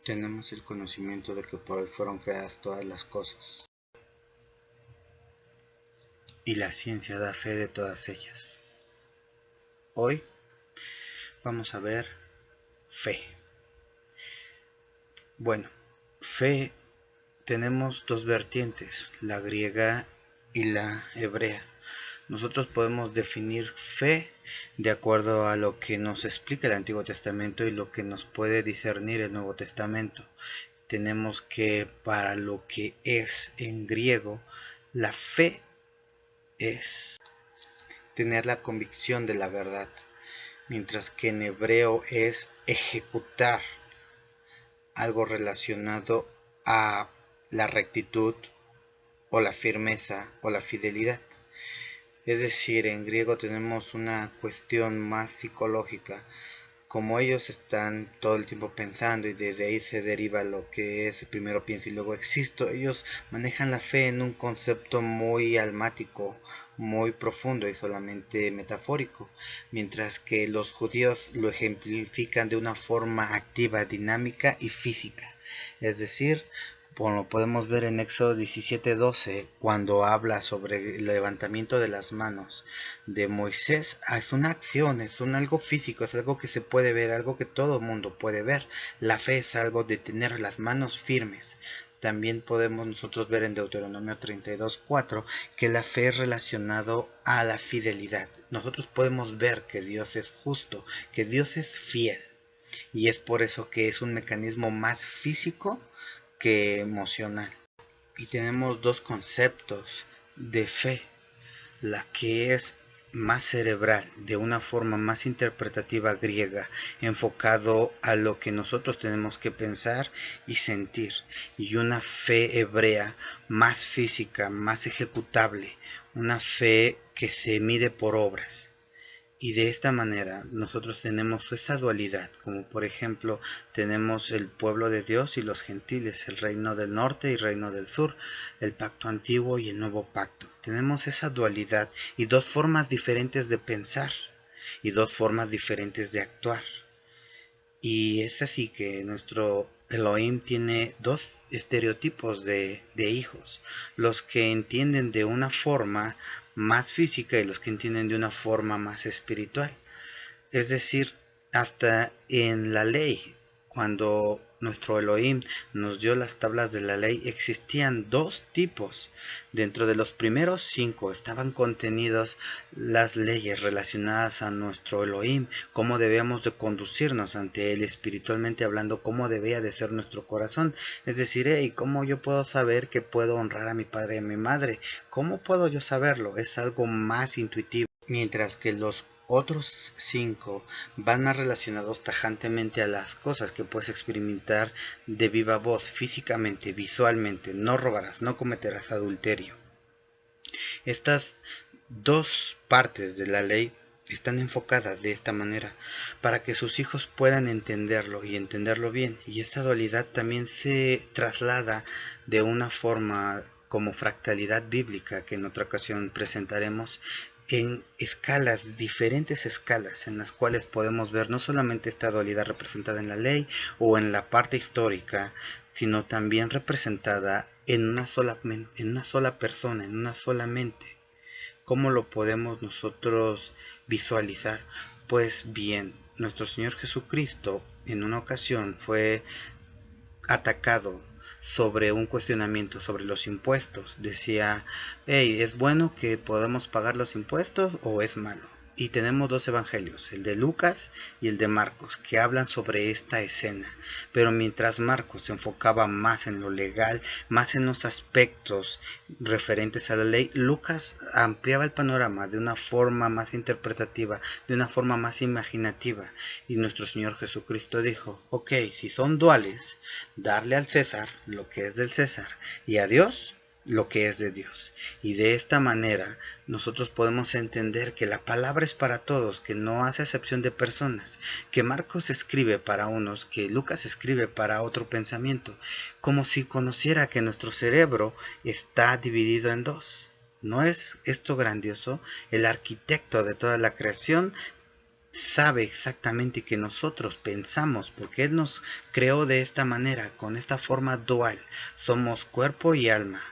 Tenemos el conocimiento de que por él fueron creadas todas las cosas, y la ciencia da fe de todas ellas. Hoy vamos a ver fe. Bueno, fe tenemos dos vertientes, la griega y la hebrea. Nosotros podemos definir fe de acuerdo a lo que nos explica el Antiguo Testamento y lo que nos puede discernir el Nuevo Testamento. Tenemos que para lo que es en griego, la fe es tener la convicción de la verdad, mientras que en hebreo es ejecutar algo relacionado a la rectitud o la firmeza o la fidelidad. Es decir, en griego tenemos una cuestión más psicológica, como ellos están todo el tiempo pensando y desde ahí se deriva lo que es primero pienso y luego existo. Ellos manejan la fe en un concepto muy almático, muy profundo y solamente metafórico, mientras que los judíos lo ejemplifican de una forma activa, dinámica y física. Es decir, como podemos ver en Éxodo 17:12, cuando habla sobre el levantamiento de las manos de Moisés, es una acción, es algo físico, es algo que se puede ver, algo que todo mundo puede ver. La fe es algo de tener las manos firmes. También podemos nosotros ver en Deuteronomio 32:4 que la fe es relacionado a la fidelidad. Nosotros podemos ver que Dios es justo, que Dios es fiel. Y es por eso que es un mecanismo más físico que emocional. Y tenemos dos conceptos de fe, la que es más cerebral, de una forma más interpretativa griega, enfocado a lo que nosotros tenemos que pensar y sentir, y una fe hebrea más física, más ejecutable, una fe que se mide por obras. Y de esta manera nosotros tenemos esa dualidad, como por ejemplo tenemos el pueblo de Dios y los gentiles, el reino del norte y el reino del sur, el pacto antiguo y el nuevo pacto. Tenemos esa dualidad y dos formas diferentes de pensar y dos formas diferentes de actuar. Y es así que nuestro Elohim tiene dos estereotipos de hijos, los que entienden de una forma más física y los que entienden de una forma más espiritual. Es decir, hasta en la ley, cuando nuestro Elohim nos dio las tablas de la ley, existían dos tipos. Dentro de los primeros 5 estaban contenidos las leyes relacionadas a nuestro Elohim, cómo debíamos de conducirnos ante él espiritualmente hablando, cómo debía de ser nuestro corazón. Es decir, ¿cómo yo puedo saber que puedo honrar a mi padre y a mi madre? ¿Cómo puedo yo saberlo? Es algo más intuitivo. Mientras que los otros 5 van más relacionados tajantemente a las cosas que puedes experimentar de viva voz, físicamente, visualmente. No robarás, no cometerás adulterio. Estas dos partes de la ley están enfocadas de esta manera para que sus hijos puedan entenderlo y entenderlo bien. Y esta dualidad también se traslada de una forma como fractalidad bíblica, que en otra ocasión presentaremos, en escalas, diferentes escalas en las cuales podemos ver no solamente esta dualidad representada en la ley o en la parte histórica, sino también representada en una sola persona, en una sola mente. ¿Cómo lo podemos nosotros visualizar? Pues bien, nuestro Señor Jesucristo en una ocasión fue atacado sobre un cuestionamiento sobre los impuestos. Decía, ¿es bueno que podamos pagar los impuestos o es malo? Y tenemos dos evangelios, el de Lucas y el de Marcos, que hablan sobre esta escena. Pero mientras Marcos se enfocaba más en lo legal, más en los aspectos referentes a la ley, Lucas ampliaba el panorama de una forma más interpretativa, de una forma más imaginativa. Y nuestro Señor Jesucristo dijo, ok, si son duales, darle al César lo que es del César y a Dios lo que es de Dios. Y de esta manera nosotros podemos entender que la palabra es para todos, que no hace excepción de personas, que Marcos escribe para unos, que Lucas escribe para otro pensamiento, como si conociera que nuestro cerebro está dividido en dos. ¿No es esto grandioso? El arquitecto de toda la creación sabe exactamente que nosotros pensamos, porque Él nos creó de esta manera, con esta forma dual. Somos cuerpo y alma,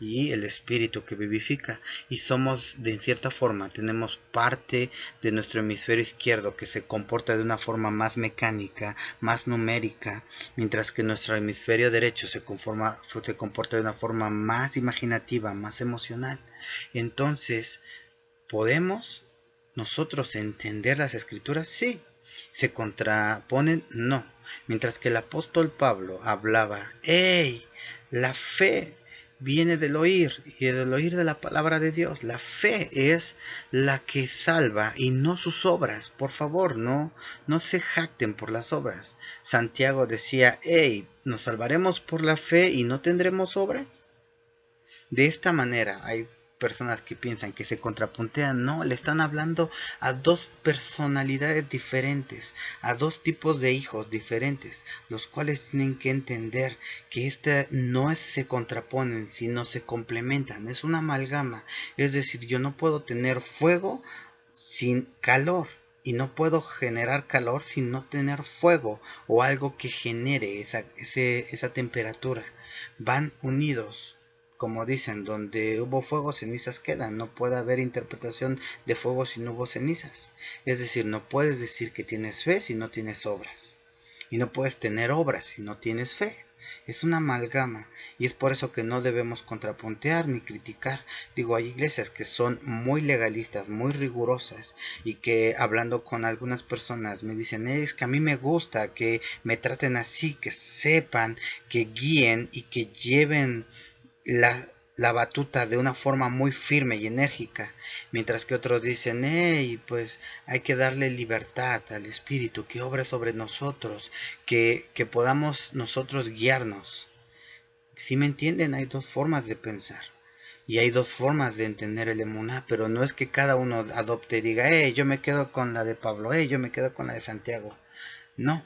y el espíritu que vivifica, y somos, de cierta forma, tenemos parte de nuestro hemisferio izquierdo que se comporta de una forma más mecánica, más numérica, mientras que nuestro hemisferio derecho se comporta de una forma más imaginativa, más emocional. Entonces, ¿podemos nosotros entender las escrituras? Sí. ¿Se contraponen? No. Mientras que el apóstol Pablo hablaba, ¡hey! La fe viene del oír y del oír de la palabra de Dios. La fe es la que salva y no sus obras. Por favor, no se jacten por las obras. Santiago decía, ¡hey! ¿Nos salvaremos por la fe y no tendremos obras? De esta manera hay personas que piensan que se contrapuntean. No, le están hablando a dos personalidades diferentes, a dos tipos de hijos diferentes, los cuales tienen que entender que no se contraponen, sino se complementan. Es una amalgama. Es decir, yo no puedo tener fuego sin calor. Y no puedo generar calor sin no tener fuego o algo que genere esa temperatura. Van unidos. Como dicen, donde hubo fuego, cenizas quedan. No puede haber interpretación de fuego si no hubo cenizas. Es decir, no puedes decir que tienes fe si no tienes obras. Y no puedes tener obras si no tienes fe. Es una amalgama, y es por eso que no debemos contrapuntear ni criticar. Digo, hay iglesias que son muy legalistas, muy rigurosas, y que hablando con algunas personas me dicen, es que a mí me gusta que me traten así, que sepan, que guíen y que lleven la batuta de una forma muy firme y enérgica, mientras que otros dicen, hey, pues hay que darle libertad al Espíritu, que obre sobre nosotros, que podamos nosotros guiarnos. Si me entienden, hay dos formas de pensar. Y hay dos formas de entender el emuná, pero no es que cada uno adopte y diga, yo me quedo con la de Pablo, yo me quedo con la de Santiago. No,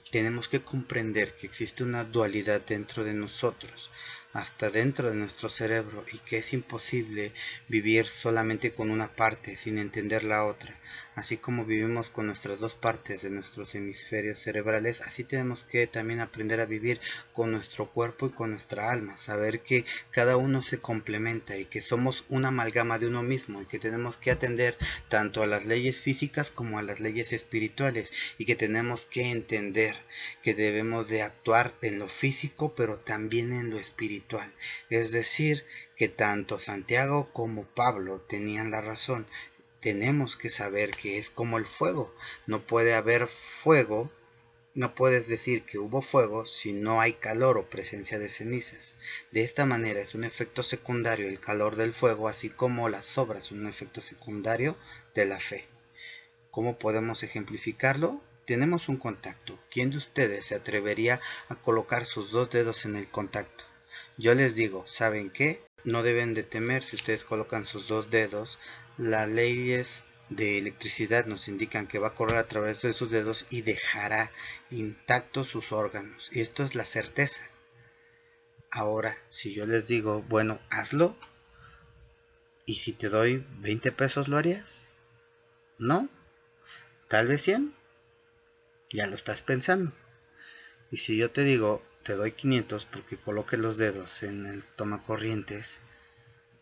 tenemos que comprender que existe una dualidad dentro de nosotros, hasta dentro de nuestro cerebro, y que es imposible vivir solamente con una parte sin entender la otra. Así como vivimos con nuestras dos partes de nuestros hemisferios cerebrales, así tenemos que también aprender a vivir con nuestro cuerpo y con nuestra alma, saber que cada uno se complementa y que somos una amalgama de uno mismo, y que tenemos que atender tanto a las leyes físicas como a las leyes espirituales, y que tenemos que entender que debemos de actuar en lo físico pero también en lo espiritual. Es decir, que tanto Santiago como Pablo tenían la razón. Tenemos que saber que es como el fuego. No puede haber fuego, no puedes decir que hubo fuego si no hay calor o presencia de cenizas. De esta manera es un efecto secundario el calor del fuego, así como las obras son un efecto secundario de la fe. ¿Cómo podemos ejemplificarlo? Tenemos un contacto. ¿Quién de ustedes se atrevería a colocar sus dos dedos en el contacto? Yo les digo, ¿saben qué? No deben de temer si ustedes colocan sus dos dedos. Las leyes de electricidad nos indican que va a correr a través de sus dedos y dejará intactos sus órganos. Esto es la certeza. Ahora, si yo les digo, bueno, hazlo, ¿y si te doy 20 pesos lo harías? ¿No? ¿Tal vez 100? Ya lo estás pensando. Y si yo te digo, te doy 500 porque coloques los dedos en el tomacorrientes,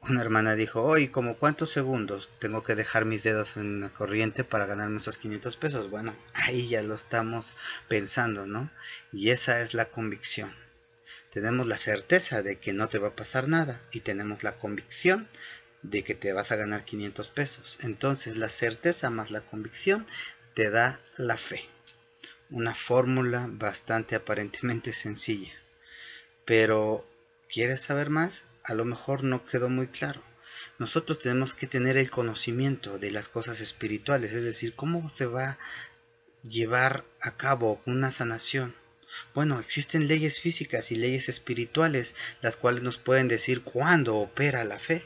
una hermana dijo, oye, ¿como cuántos segundos tengo que dejar mis dedos en la corriente para ganarme esos 500 pesos? Bueno, ahí ya lo estamos pensando, ¿no? Y esa es la convicción. Tenemos la certeza de que no te va a pasar nada y tenemos la convicción de que te vas a ganar 500 pesos. Entonces la certeza más la convicción te da la fe. Una fórmula bastante aparentemente sencilla. Pero, ¿quieres saber más? A lo mejor no quedó muy claro. Nosotros tenemos que tener el conocimiento de las cosas espirituales, es decir, cómo se va a llevar a cabo una sanación. Bueno, existen leyes físicas y leyes espirituales, las cuales nos pueden decir cuándo opera la fe.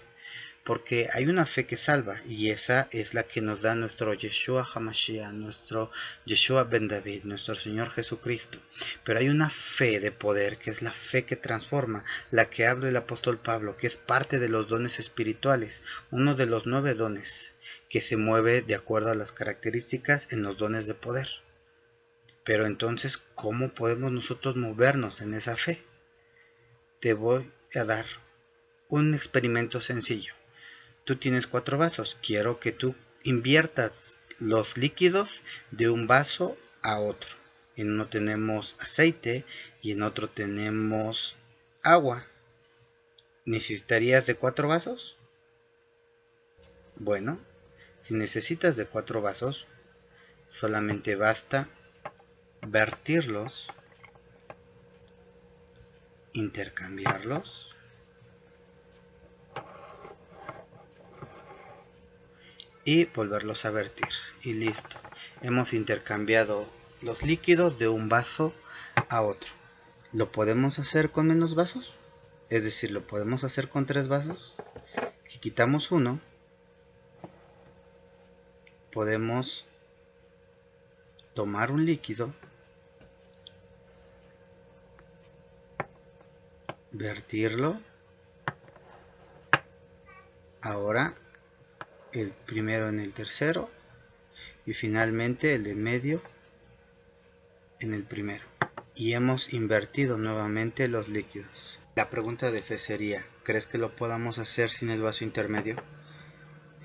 porque hay una fe que salva, y esa es la que nos da nuestro Yeshua HaMashiach, nuestro Yeshua Ben David, nuestro Señor Jesucristo. Pero hay una fe de poder, que es la fe que transforma, la que habla el apóstol Pablo, que es parte de los dones espirituales, uno de los 9 dones, que se mueve de acuerdo a las características en los dones de poder. Pero entonces, ¿cómo podemos nosotros movernos en esa fe? Te voy a dar un experimento sencillo. Tú tienes 4 vasos. Quiero que tú inviertas los líquidos de un vaso a otro. En uno tenemos aceite y en otro tenemos agua. ¿Necesitarías de 4 vasos? Bueno, si necesitas de 4 vasos, solamente basta vertirlos, intercambiarlos y volverlos a vertir, y listo. Hemos intercambiado los líquidos de un vaso a otro. ¿Lo podemos hacer con menos vasos? Es decir, ¿lo podemos hacer con 3 vasos? Si quitamos uno, podemos tomar un líquido, vertirlo. Ahora el primero en el tercero y finalmente el del medio en el primero. Y hemos invertido nuevamente los líquidos. La pregunta de fe sería, ¿crees que lo podamos hacer sin el vaso intermedio?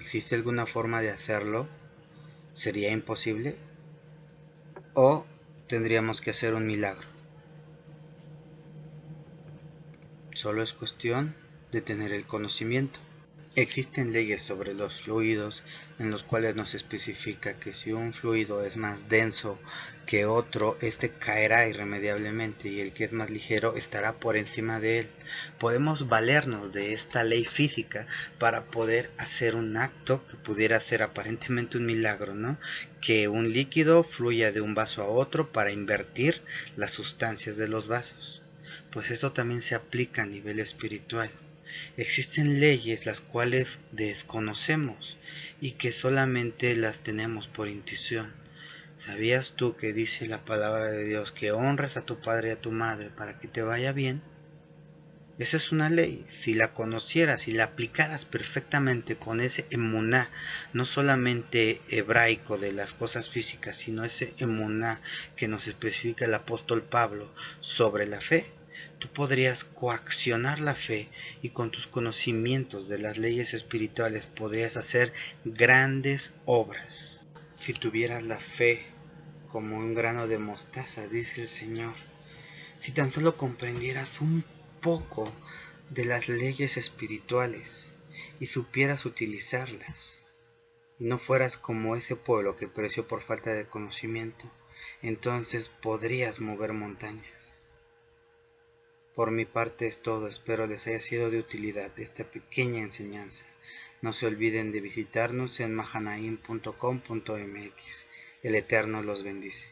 ¿Existe alguna forma de hacerlo? ¿Sería imposible? ¿O tendríamos que hacer un milagro? Solo es cuestión de tener el conocimiento. Existen leyes sobre los fluidos en los cuales nos especifica que si un fluido es más denso que otro, este caerá irremediablemente y el que es más ligero estará por encima de él. Podemos valernos de esta ley física para poder hacer un acto que pudiera ser aparentemente un milagro, ¿no? Que un líquido fluya de un vaso a otro para invertir las sustancias de los vasos. Pues esto también se aplica a nivel espiritual. Existen leyes las cuales desconocemos y que solamente las tenemos por intuición. ¿Sabías tú que dice la palabra de Dios que honres a tu padre y a tu madre para que te vaya bien? Esa es una ley. Si la conocieras y la aplicaras perfectamente con ese emuná, no solamente hebraico de las cosas físicas, sino ese emuná que nos especifica el apóstol Pablo sobre la fe, tú podrías coaccionar la fe y con tus conocimientos de las leyes espirituales podrías hacer grandes obras. Si tuvieras la fe como un grano de mostaza, dice el Señor, si tan solo comprendieras un poco de las leyes espirituales y supieras utilizarlas, y no fueras como ese pueblo que pereció por falta de conocimiento, entonces podrías mover montañas. Por mi parte es todo, espero les haya sido de utilidad esta pequeña enseñanza. No se olviden de visitarnos en mahanaim.com.mx. El Eterno los bendice.